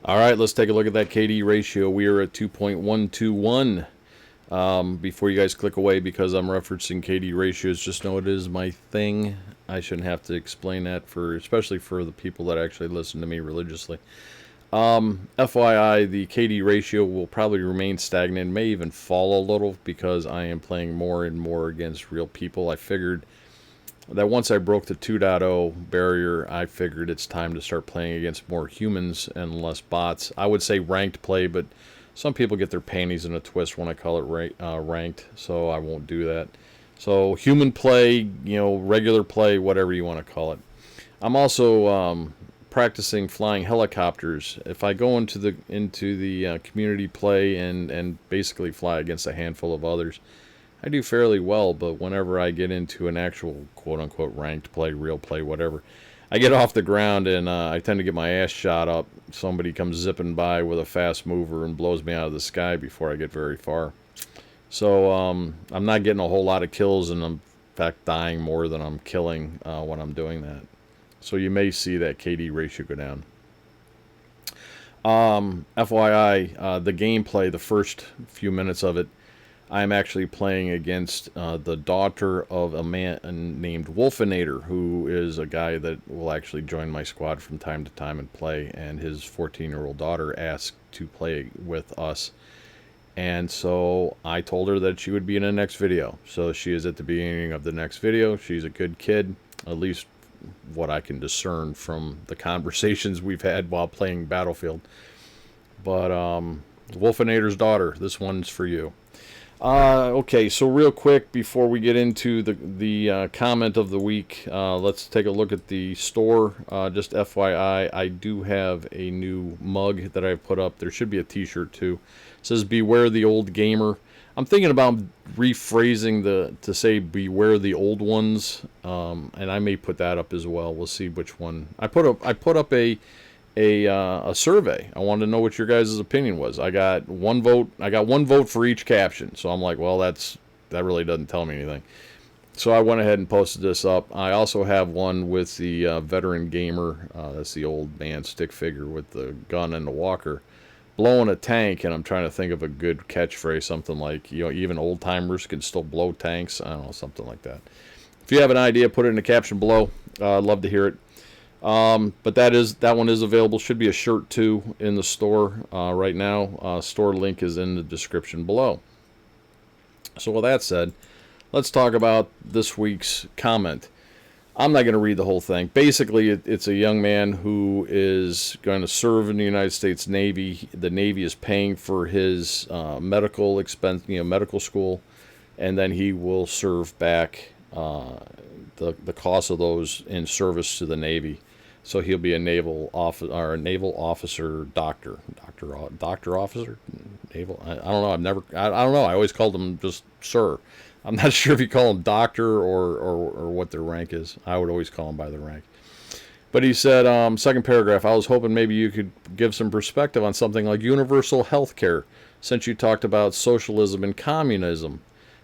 All right, let's take a look at that KD ratio. We are at 2.121. Before you guys click away because I'm referencing KD ratios, just know it is my thing. I shouldn't have to explain that especially for the people that actually listen to me religiously. FYI, the KD ratio will probably remain stagnant, may even fall a little because I am playing more and more against real people. I figured that once I broke the 2.0 barrier, I figured it's time to start playing against more humans and less bots. I would say ranked play, but some people get their panties in a twist when I call it ranked, so I won't do that. So human play, regular play, whatever you want to call it. I'm also practicing flying helicopters. If I go into the community play and basically fly against a handful of others, I do fairly well. But whenever I get into an actual quote unquote ranked play, real play, whatever, I get off the ground and I tend to get my ass shot up. Somebody comes zipping by with a fast mover and blows me out of the sky before I get very far. So I'm not getting a whole lot of kills, and I'm in fact dying more than I'm killing when I'm doing that. So you may see that KD ratio go down. FYI, the gameplay, the first few minutes of it, I'm actually playing against the daughter of a man named Wolfinator, who is a guy that will actually join my squad from time to time and play, and his 14-year-old daughter asked to play with us. And so I told her that she would be in the next video. So she is at the beginning of the next video. She's a good kid, at least what I can discern from the conversations we've had while playing Battlefield. But Wolfinator's daughter, this one's for you. Okay, so real quick before we get into the comment of the week, let's take a look at the store. Just FYI, I do have a new mug that I've put up. There should be a t-shirt too. It says "Beware the old gamer." I'm thinking about rephrasing to say "Beware the old ones," and I may put that up as well. We'll see which one. I put up a survey. I wanted to know what your guys' opinion was. I got one vote for each caption. So I'm like, well, that really doesn't tell me anything. So I went ahead and posted this up. I also have one with the veteran gamer. That's the old man stick figure with the gun and the walker, blowing a tank. And I'm trying to think of a good catchphrase, something like, even old timers can still blow tanks. I don't know, something like that. If you have an idea, put it in the caption below. I'd love to hear it. But that one is available. Should be a shirt too in the store right now. Store link is in the description below. So with that said, let's talk about this week's comment. I'm not going to read the whole thing. Basically, it's a young man who is going to serve in the United States Navy. The Navy is paying for his medical expense, medical school, and then he will serve back the cost of those in service to the Navy. So he'll be a naval officer, doctor officer, naval. I don't know. I don't know. I always called him just sir. I'm not sure if you call him doctor or what their rank is. I would always call him by the rank. But he said, second paragraph, I was hoping maybe you could give some perspective on something like universal health care, since you talked about socialism and communism.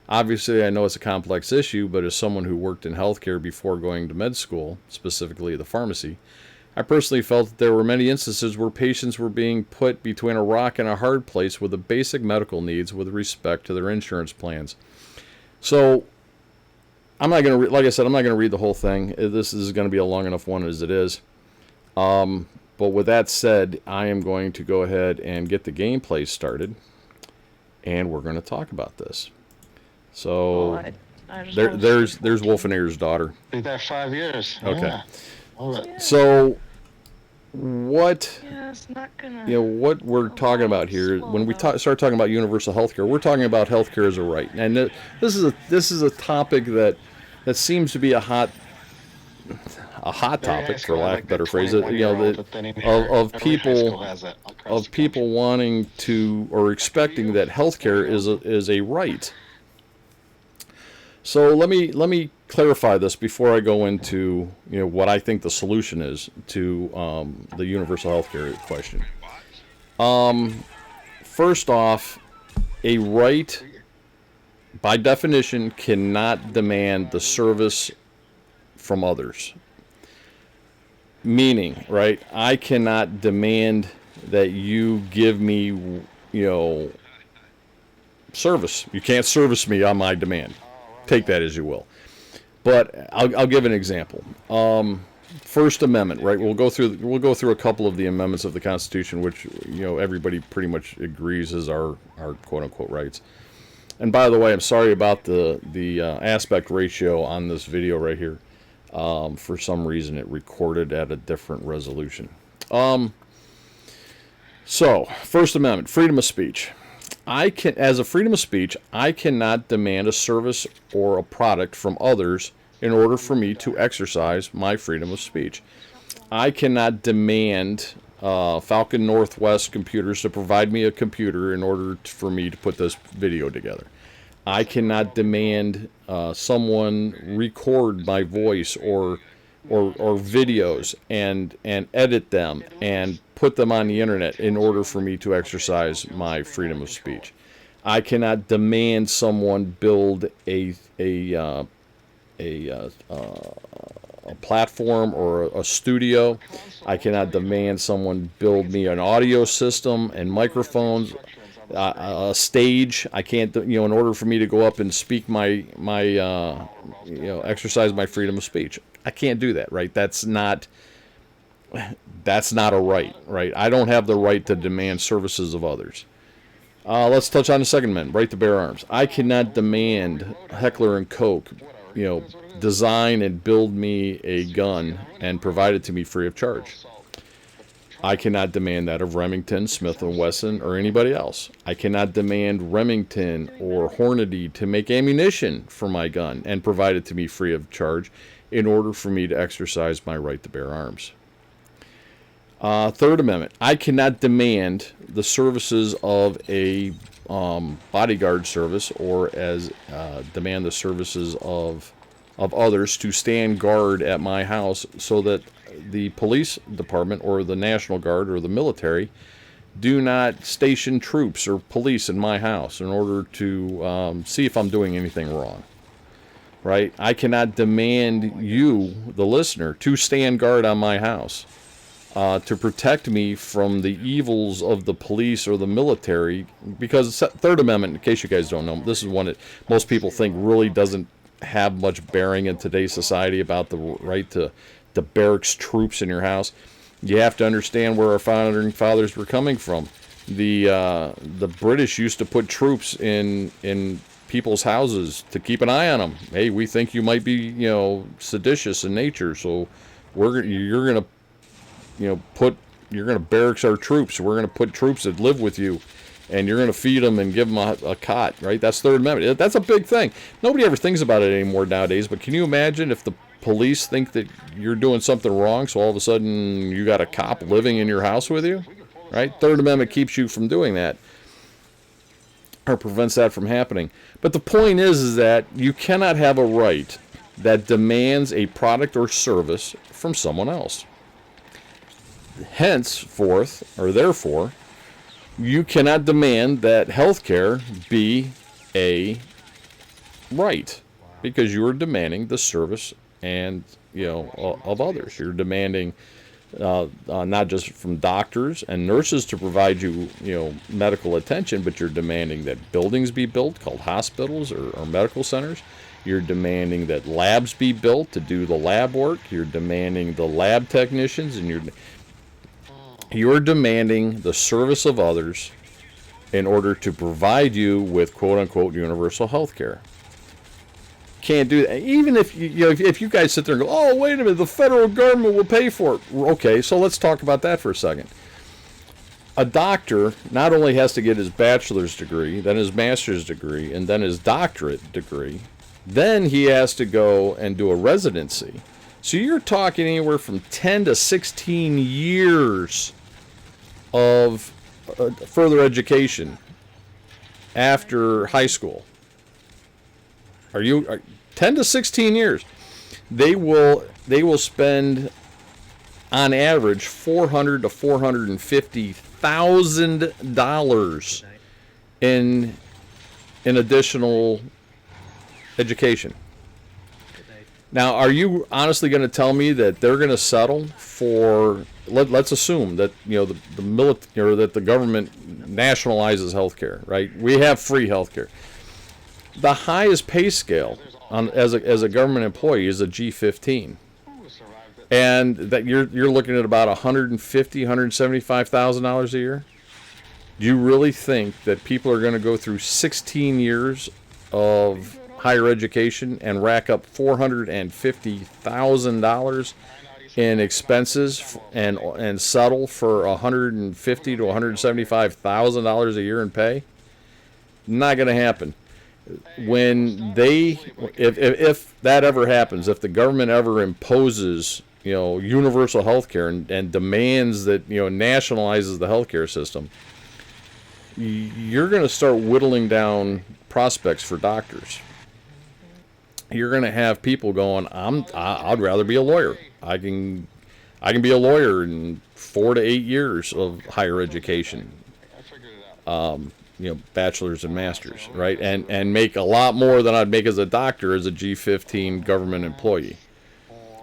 Obviously, I know it's a complex issue, but as someone who worked in healthcare before going to med school, specifically the pharmacy, I personally felt that there were many instances where patients were being put between a rock and a hard place with the basic medical needs with respect to their insurance plans. So, I'm not going to, like I said, I'm not going to read the whole thing. This is going to be a long enough one as it is. But with that said, I am going to go ahead and get the gameplay started, and we're going to talk about this. So there's Wolfinator's daughter. Been there 5 years. Okay. Yeah. So what it's not gonna, what we're talking about here when we start talking about universal healthcare, we're talking about healthcare as a right. And this is a topic that seems to be a hot topic, for lack of a better phrase. Of people wanting to or expecting that healthcare is a right. So let me clarify this before I go into what I think the solution is to the universal healthcare question. First off, a right by definition cannot demand the service from others. Meaning, right? I cannot demand that you give me, service. You can't service me on my demand. Take that as you will. But I'll give an example. First Amendment, right? We'll go through a couple of the amendments of the Constitution, which everybody pretty much agrees is our quote unquote rights. And by the way, I'm sorry about the aspect ratio on this video right here. For some reason, it recorded at a different resolution. So, First Amendment, freedom of speech. As a freedom of speech, I cannot demand a service or a product from others in order for me to exercise my freedom of speech. I cannot demand Falcon Northwest Computers to provide me a computer in order for me to put this video together. I cannot demand someone record my voice or videos and edit them and put them on the internet in order for me to exercise my freedom of speech. I cannot demand someone build a platform or a studio. I cannot demand someone build me an audio system and microphones, a stage. I can't, in order for me to go up and speak my exercise my freedom of speech. I can't do that, right? That's not a right, right? I don't have the right to demand services of others. Let's touch on the Second Amendment, right to bear arms. I cannot demand Heckler and Koch, design and build me a gun and provide it to me free of charge. I cannot demand that of Remington, Smith & Wesson, or anybody else. I cannot demand Remington or Hornady to make ammunition for my gun and provide it to me free of charge in order for me to exercise my right to bear arms. Third Amendment, I cannot demand the services of a bodyguard service or demand the services of others to stand guard at my house so that the police department or the National Guard or the military do not station troops or police in my house in order to see if I'm doing anything wrong. Right? I cannot demand you, the listener, to stand guard on my house to protect me from the evils of the police or the military, because Third Amendment, in case you guys don't know, this is one that most people think really doesn't have much bearing in today's society about the right to barracks troops in your house. You have to understand where our founding fathers were coming from. The British used to put troops in people's houses to keep an eye on them. Hey, we think you might be seditious in nature, so you're gonna barracks our troops. We're gonna put troops that live with you, and you're gonna feed them and give them a cot. Right? That's Third Amendment. That's a big thing. Nobody ever thinks about it anymore nowadays. But can you imagine if the police think that you're doing something wrong, so all of a sudden you got a cop living in your house with you? Right? Third Amendment keeps you from doing that, or prevents that from happening. But the point is that you cannot have a right that demands a product or service from someone else. Henceforth, or therefore, you cannot demand that healthcare be a right, because you are demanding the service and of others. You're demanding not just from doctors and nurses to provide you medical attention, but you're demanding that buildings be built called hospitals or medical centers. You're demanding that labs be built to do the lab work. You're demanding the lab technicians, and you're demanding the service of others in order to provide you with quote unquote universal health care. Can't do that. Even if if you guys sit there and go, oh, wait a minute, the federal government will pay for it. Okay, so let's talk about that for a second. A doctor not only has to get his bachelor's degree, then his master's degree, and then his doctorate degree, then he has to go and do a residency. So you're talking anywhere from 10 to 16 years of further education after high school. 10 to 16 years? They will spend on average $400,000 to $450,000 in additional education. Now, are you honestly going to tell me that they're going to settle for? Let's assume that the military or that the government nationalizes healthcare, right? We have free healthcare. The highest pay scale as a government employee is a G15, and that you're looking at about $175,000 a year. Do you really think that people are going to go through 16 years of higher education and rack up $450,000 in expenses and settle for $150,000 to $175,000 a year in pay? Not going to happen. When if that ever happens, if the government ever imposes universal health care and demands that nationalizes the healthcare system, you're going to start whittling down prospects for doctors. You're going to have people going, I'd rather be a lawyer. I can be a lawyer in 4 to 8 years of higher education, bachelor's and master's, right? And make a lot more than I'd make as a doctor as a G15 government employee.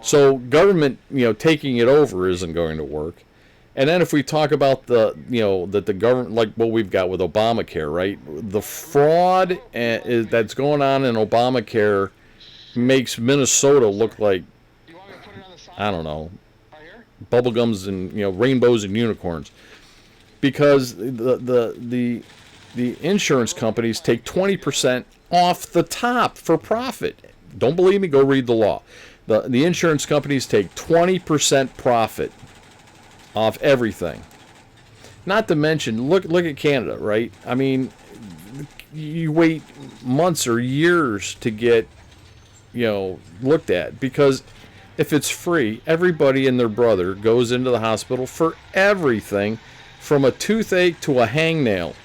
So government, taking it over isn't going to work. And then if we talk about that the government, like what we've got with Obamacare, right? The fraud that's going on in Obamacare makes Minnesota look like, I don't know, bubblegums and rainbows and unicorns, because the insurance companies take 20% off the top for profit. Don't believe me? Go read the law. The insurance companies take 20% profit off everything. Not to mention, look at Canada, right? I mean, you wait months or years to get, looked at, because if it's free, everybody and their brother goes into the hospital for everything from a toothache to a hangnail.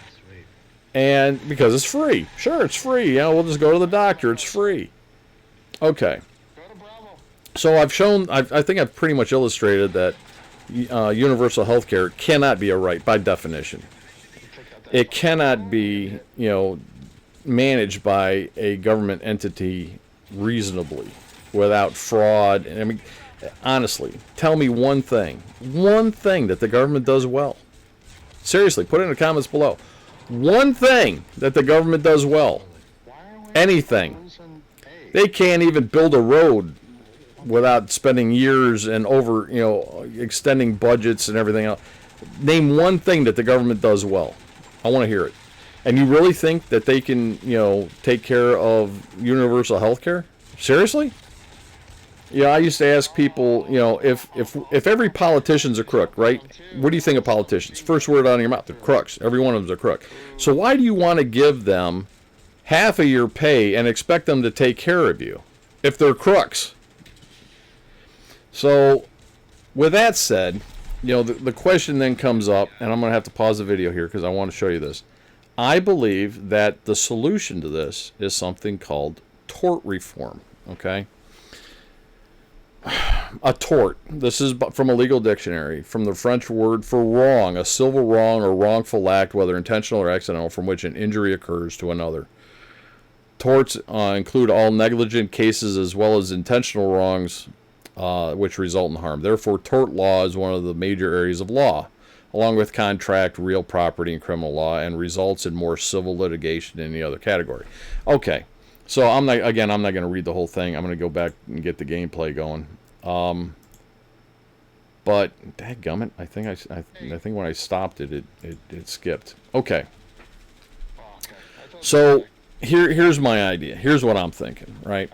And because it's free. Sure, it's free. We'll just go to the doctor. It's free. Okay. So I think I've pretty much illustrated that universal health care cannot be a right by definition. It cannot be, managed by a government entity reasonably without fraud. I mean, honestly, tell me one thing that the government does well. Seriously, put it in the comments below. One thing that the government does well. Anything. They can't even build a road without spending years and extending budgets and everything else. Name one thing that the government does well. I want to hear it. And you really think that they can, take care of universal health care? Seriously? I used to ask people, if every politician's a crook, right? What do you think of politicians? First word out of your mouth, they're crooks. Every one of them's a crook. So why do you want to give them half of your pay and expect them to take care of you if they're crooks? So, with that said, the question then comes up, and I'm going to have to pause the video here because I want to show you this. I believe that the solution to this is something called tort reform, okay? A tort. This is from a legal dictionary, from the French word for wrong, a civil wrong or wrongful act, whether intentional or accidental, from which an injury occurs to another. Torts include all negligent cases as well as intentional wrongs which result in harm. Therefore, tort law is one of the major areas of law, along with contract, real property, and criminal law, and results in more civil litigation in the other category. Okay, so I'm not going to read the whole thing. I'm going to go back and get the gameplay going. But dadgummit, I think when I stopped it skipped. Okay. So here's my idea. Here's what I'm thinking, right?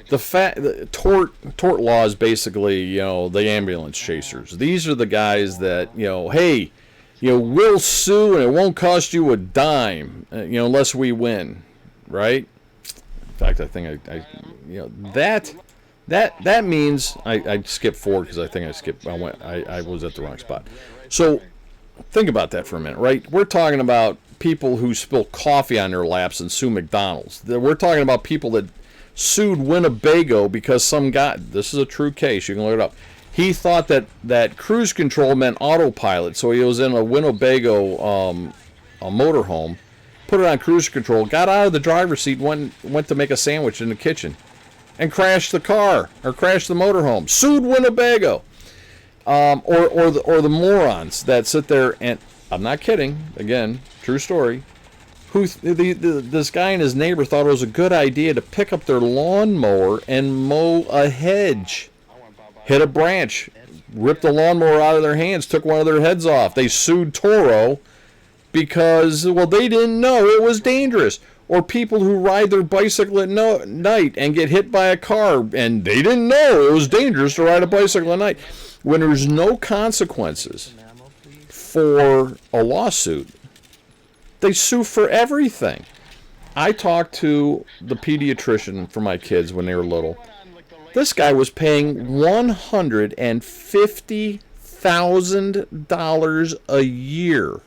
The tort law is basically, the ambulance chasers. These are the guys that, hey, we'll sue and it won't cost you a dime, unless we win, right? In fact, I think that means I skipped forward because I was at the wrong spot. So think about that for a minute, right? We're talking about people who spill coffee on their laps and sue McDonald's. We're talking about people that sued Winnebago because some guy, this is a true case, you can look it up, he thought that cruise control meant autopilot, so he was in a Winnebago a motorhome, put it on cruise control, got out of the driver's seat, went to make a sandwich in the kitchen. and crashed the car or crashed the motorhome. Sued Winnebago. Or the morons that sit there and, I'm not kidding, again, true story, this guy and his neighbor thought it was a good idea to pick up their lawnmower and mow a hedge. Hit a branch, ripped the lawnmower out of their hands, took one of their heads off. They sued Toro because, well, they didn't know it was dangerous. Or people who ride their bicycle at night and get hit by a car, and they didn't know it was dangerous to ride a bicycle at night. When there's no consequences for a lawsuit, they sue for everything. I talked to the pediatrician for my kids when they were little. This guy was paying $150,000 a year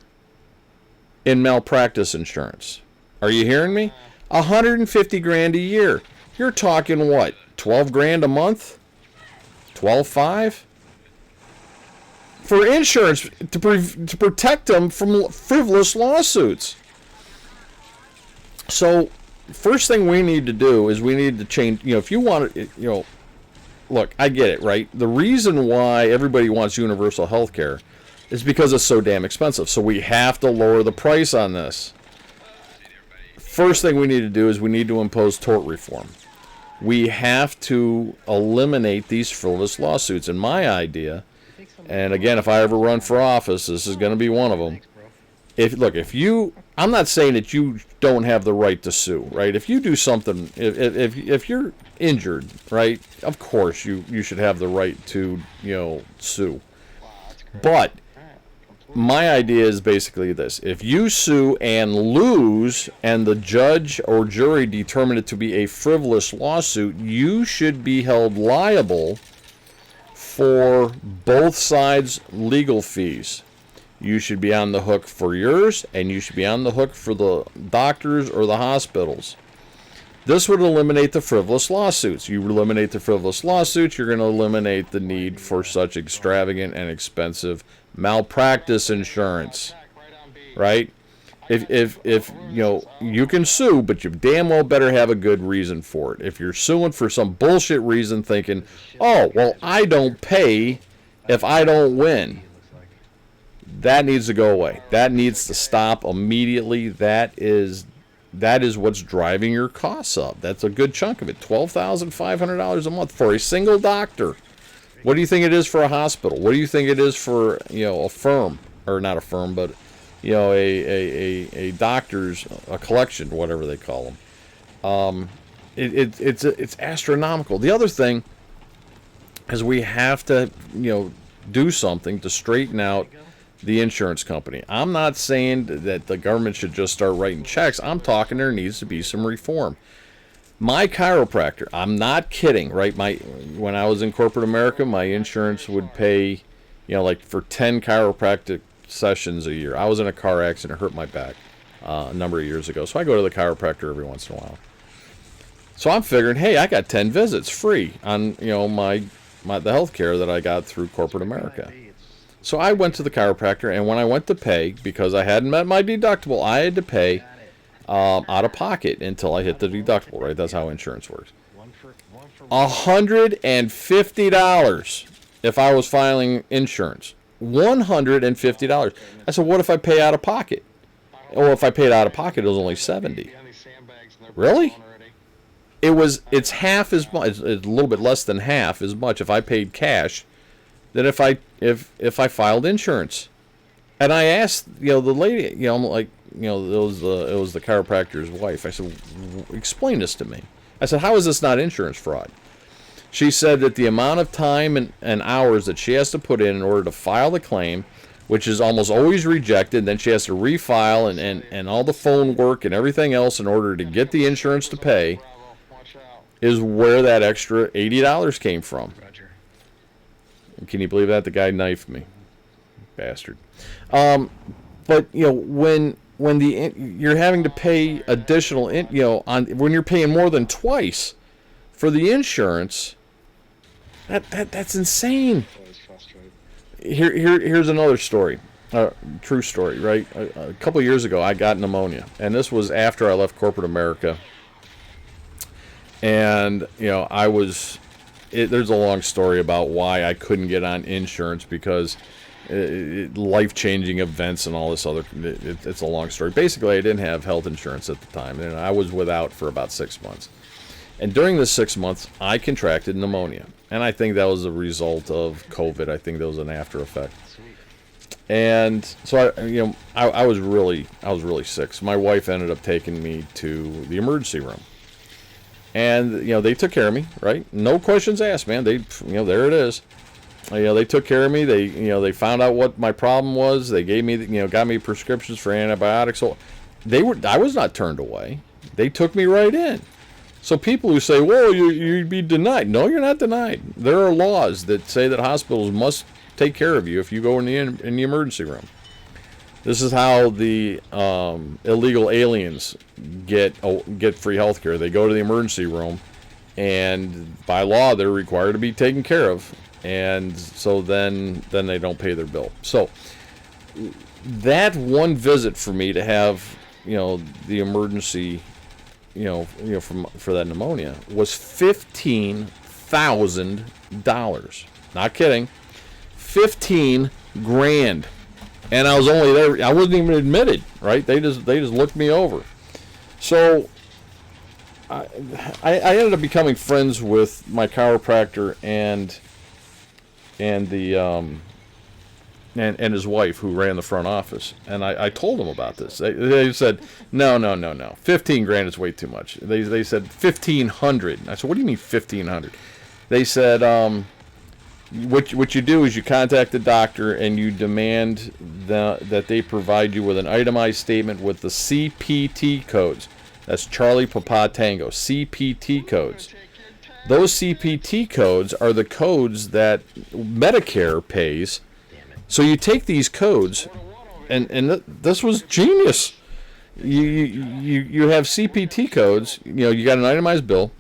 in malpractice insurance. Are you hearing me? $150,000 a year. You're talking what? $12,000 a month? $12,500? For insurance to protect them from frivolous lawsuits. So, first thing we need to do is we need to change. If you want to, look, I get it, right? The reason why everybody wants universal health care is because it's so damn expensive. So we have to lower the price on this. First thing we need to do is we need to impose tort reform. We have to eliminate these frivolous lawsuits. And my idea, and again, if I ever run for office, this is going to be one of them. I'm not saying that you don't have the right to sue, right? If you do something, if you're injured, right, of course you should have the right to, sue. But my idea is basically this. If you sue and lose and the judge or jury determine it to be a frivolous lawsuit, you should be held liable for both sides' legal fees. You should be on the hook for yours, and you should be on the hook for the doctors or the hospitals. This would eliminate the frivolous lawsuits. You eliminate the frivolous lawsuits, you're going to eliminate the need for such extravagant and expensive malpractice insurance, right? If you can sue, but you damn well better have a good reason for it. If you're suing for some bullshit reason, thinking, oh, well, I don't pay if I don't win, that needs to go away. That needs to stop immediately. That is what's driving your costs up. That's a good chunk of it. $12,500 a month for a single doctor. What do you think it is for a hospital? What do you think it is for a firm, or not a firm, but a doctor's, a collection, whatever they call them? It's astronomical. The other thing is we have to do something to straighten out the insurance company. I'm not saying that the government should just start writing checks. I'm talking there needs to be some reform. My chiropractor, I'm not kidding, right? When I was in corporate America, my insurance would pay, like for 10 chiropractic sessions a year. I was in a car accident, hurt my back a number of years ago, so I go to the chiropractor every once in a while. So I'm figuring, hey, I got 10 visits free on the health care that I got through corporate America. So I went to the chiropractor, and when I went to pay, because I hadn't met my deductible, I had to pay out of pocket until I hit the deductible, right? That's how insurance works. $150 if I was filing insurance. $150. I said, what if I pay out of pocket? Or if I paid out of pocket, it was only $70. Really? It's half as much. It's a little bit less than half as much if I paid cash than if I filed insurance. And I asked the lady, I'm like, it was the chiropractor's wife. I said, explain this to me. I said, how is this not insurance fraud? She said that the amount of time and hours that she has to put in order to file the claim, which is almost always rejected, then she has to refile and all the phone work and everything else in order to get the insurance to pay, is where that extra $80 came from. And can you believe that? The guy knifed me. Bastard. But, when you're having to pay additional, when you're paying more than twice for the insurance, that's insane. Here's another story, true story, right? A couple of years ago, I got pneumonia, and this was after I left corporate America. And there's a long story about why I couldn't get on insurance because life-changing events and all this other. It's a long story. Basically, I didn't have health insurance at the time, and I was without for about 6 months. And during the 6 months, I contracted pneumonia, and I think that was a result of COVID. I think that was an after effect. And so I was really sick. So my wife ended up taking me to the emergency room. And they took care of me, right? No questions asked, man. There it is. They took care of me. They found out what my problem was. They gave me, got me prescriptions for antibiotics. So I was not turned away. They took me right in. So people who say, "Well, you'd be denied," no, you're not denied. There are laws that say that hospitals must take care of you if you go in the emergency room. This is how the illegal aliens get free health care. They go to the emergency room, and by law, they're required to be taken care of. And so then they don't pay their bill. So that one visit for me to have, the emergency, for that pneumonia was $15,000. Not kidding. 15 grand. And I was only there. I wasn't even admitted, right? They just looked me over. So I ended up becoming friends with my chiropractor and and his wife, who ran the front office. And I told them about this. They said, no. 15 grand is way too much. They said 1,500. I said, what do you mean 1,500? They said, what you do is you contact the doctor and you demand that they provide you with an itemized statement with the CPT codes. That's Charlie Papa Tango. CPT codes. Those CPT codes are the codes that Medicare pays. So you take these codes, and this was genius. You have CPT codes. You got an itemized bill,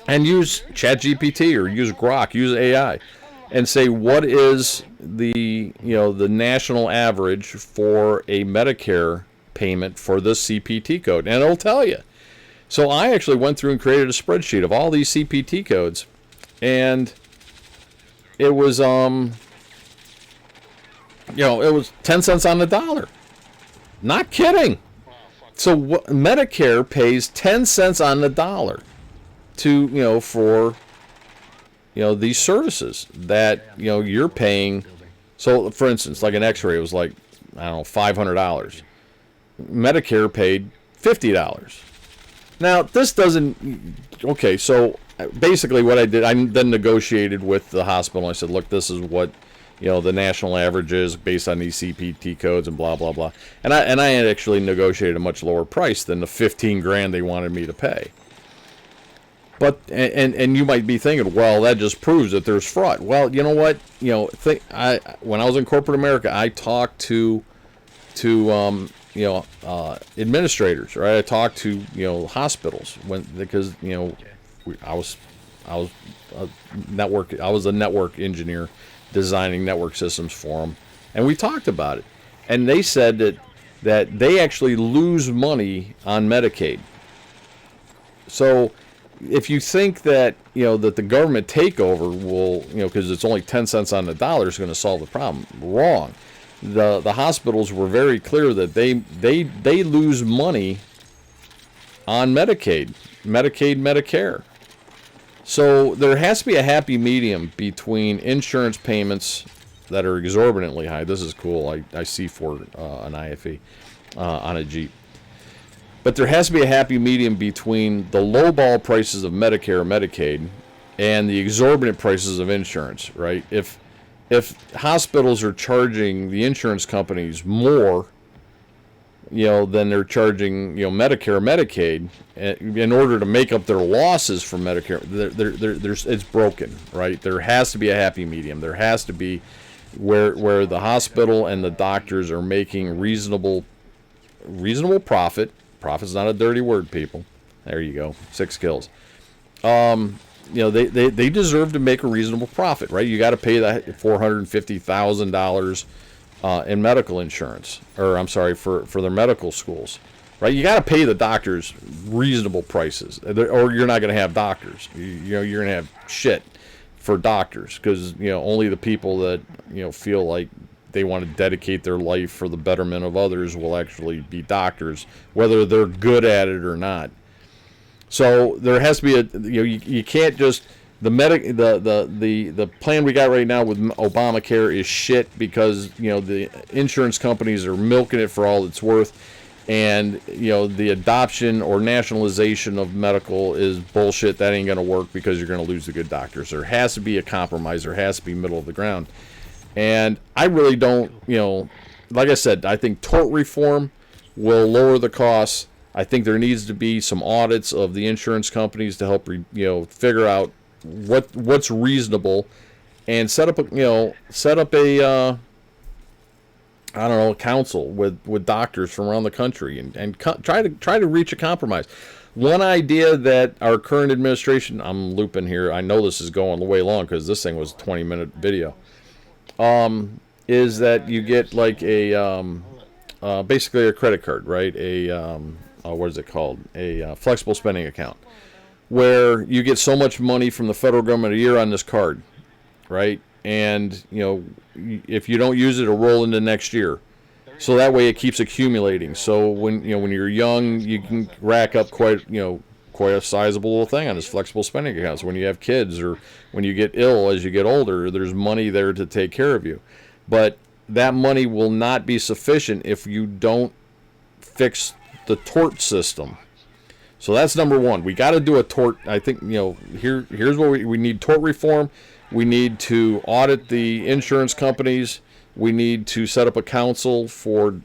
and use ChatGPT or use Grok, use AI, and say what is the national average for a Medicare payment for this CPT code, and it'll tell you. So I actually went through and created a spreadsheet of all these CPT codes, and it was it was 10 cents on the dollar. Not kidding. So Medicare pays 10 cents on the dollar to for these services that you're paying. So for instance, like an X-ray was like, I don't know, $500. Medicare paid $50. Now this doesn't. Okay, so basically what I did, I then negotiated with the hospital. I said, look, this is what the national average is based on these CPT codes and blah blah blah. And I had actually negotiated a much lower price than the 15 grand they wanted me to pay. But and you might be thinking, well, that just proves that there's fraud. Well, you know what? When I was in corporate America, I talked to administrators, right? I talked to hospitals because I was a network engineer designing network systems for them, and we talked about it, and they said that they actually lose money on Medicaid. So if you think that that the government takeover will because it's only 10 cents on the dollar is going to solve the problem, wrong. The hospitals were very clear that they lose money on Medicaid, Medicare. So there has to be a happy medium between insurance payments that are exorbitantly high. This is cool. I see for an IFE on a Jeep. But there has to be a happy medium between the lowball prices of Medicare or Medicaid and the exorbitant prices of insurance, right? If hospitals are charging the insurance companies more, than they're charging, Medicare or Medicaid, in order to make up their losses from Medicare, it's broken, right? There has to be a happy medium. There has to be where the hospital and the doctors are making reasonable profit. Profit's not a dirty word, people. There you go. 6 kills. They deserve to make a reasonable profit, right? You got to pay that $450,000 in medical insurance, or I'm sorry, for their medical schools. right? You got to pay the doctors reasonable prices, or you're not going to have doctors. You're going to have shit for doctors, because only the people that feel like they want to dedicate their life for the betterment of others will actually be doctors, whether they're good at it or not. So there has to be you can't just the plan we got right now with Obamacare is shit, because the insurance companies are milking it for all it's worth, and the adoption or nationalization of medical is bullshit. That ain't gonna work, because you're gonna lose the good doctors. There has to be a compromise. There has to be middle of the ground. And I really don't, like I said, I think tort reform will lower the costs. I think there needs to be some audits of the insurance companies to help figure out what's reasonable, and set up a I don't know, a council with doctors from around the country, and try to reach a compromise. One idea that our current administration, I'm looping here, I know this is going way long because this thing was a 20-minute video, is that you get like a basically a credit card, right? What is it called? A flexible spending account, where you get so much money from the federal government a year on this card, right? And if you don't use it, it'll roll into next year. So that way it keeps accumulating. So when you're young, you can rack up quite a sizable little thing on this flexible spending account. So when you have kids, or when you get ill as you get older, there's money there to take care of you. But that money will not be sufficient if you don't fix the tort system. So that's number one. We got to do a tort. I think here's what we need: tort reform. We need to audit the insurance companies. We need to set up a council for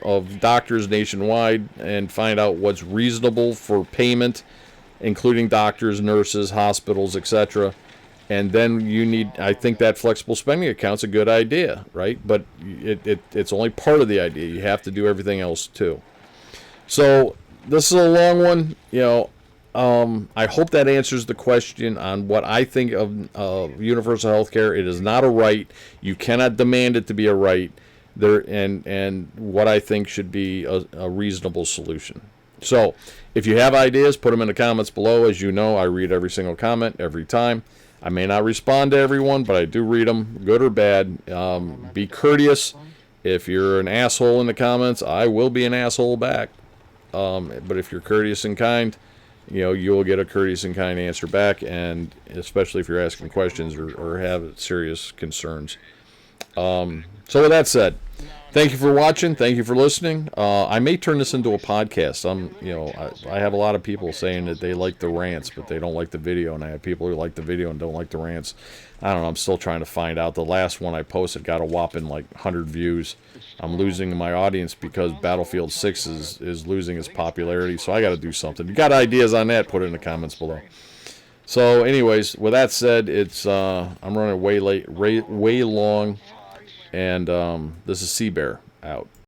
of doctors nationwide, and find out what's reasonable for payment, including doctors, nurses, hospitals, etc. And then I think that flexible spending account's a good idea, right? But it's only part of the idea. You have to do everything else too. So this is a long one. I hope that answers the question on what I think of universal health care. It is not a right. You cannot demand it to be a right. And what I think should be a reasonable solution. So if you have ideas, put them in the comments below. As you know, I read every single comment every time. I may not respond to everyone, but I do read them, good or bad. Be courteous. If you're an asshole in the comments, I will be an asshole back. But if you're courteous and kind, you will get a courteous and kind answer back, and especially if you're asking questions or have serious concerns. So with that said, thank you for watching. Thank you for listening. I may turn this into a podcast. I have a lot of people saying that they like the rants, but they don't like the video, and I have people who like the video and don't like the rants. I don't know. I'm still trying to find out. The last one I posted got a whopping 100 views. I'm losing my audience because Battlefield 6 is losing its popularity, so I got to do something. If you got ideas on that, put it in the comments below. So anyways, with that said, I'm running way long, and this is SeaBear out.